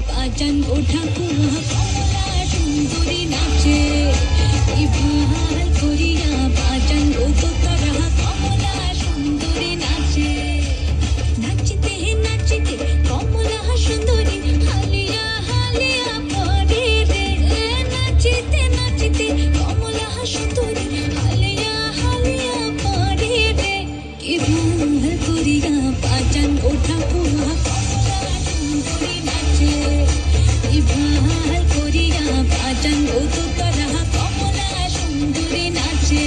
বাজান ওঠা কুয়া কমলা সুন্দরী নাচে ইভাল করিয়া বাজান ও তোরা কমলা সুন্দরী নাচে নাচিতে নাচিতে কমলা সুন্দরী হালিয়া হালিয়া পড়ে রে নাচিতে নাচিতে কমলা সুন্দরী হালিয়া হালিয়া পড়ে রে ইভাল করিয়া বাজান ওঠা কুয়া কমলা সুন্দরী নাচে ইভাল করিয়া বাজান ও তোরা কমলা সুন্দরী নাচে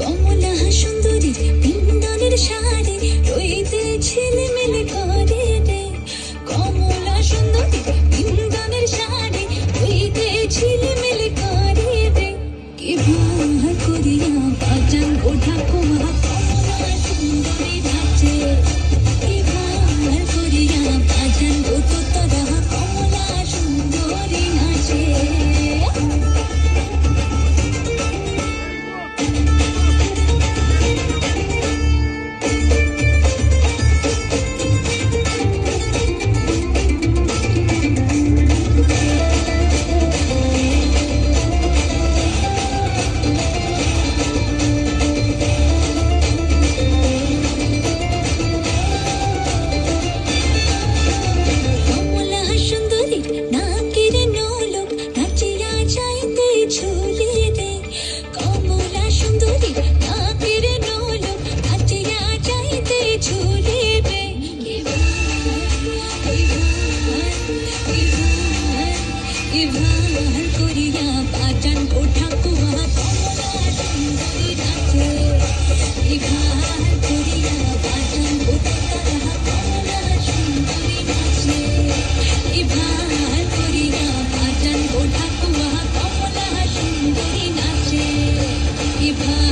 কমলা সুন্দরী বৃন্দানের শাড়ি রইতে ঝিলমিল করে রে কমলা সুন্দরী বৃন্দানের শাড়ি রইতে ঝিলমিল করে রে কি ভাল করিয়া বাজান ওঠা কুয়া কমলা সুন্দরী নাচে কি ভাল করিয়া বাজান ও তোরা কমলা সুন্দরী নাচে কমলা সুন্দরী নাকের নোলক নাচিয়া যাইতে ঝুলি রে কমলা সুন্দরী নাকের নোলক নাচিয়া যাইতে ঝুলি রে ইভাল করিয়া বাজান ওঠা কুয়া কমলা সুন্দরী নাচে ইভাল করিয়া বাজান ও তোরা কমলা সুন্দরী নাচে ইভাল করিয়া বাজান ওঠা কুয়া কমলা সুন্দরী নাচে ইভাল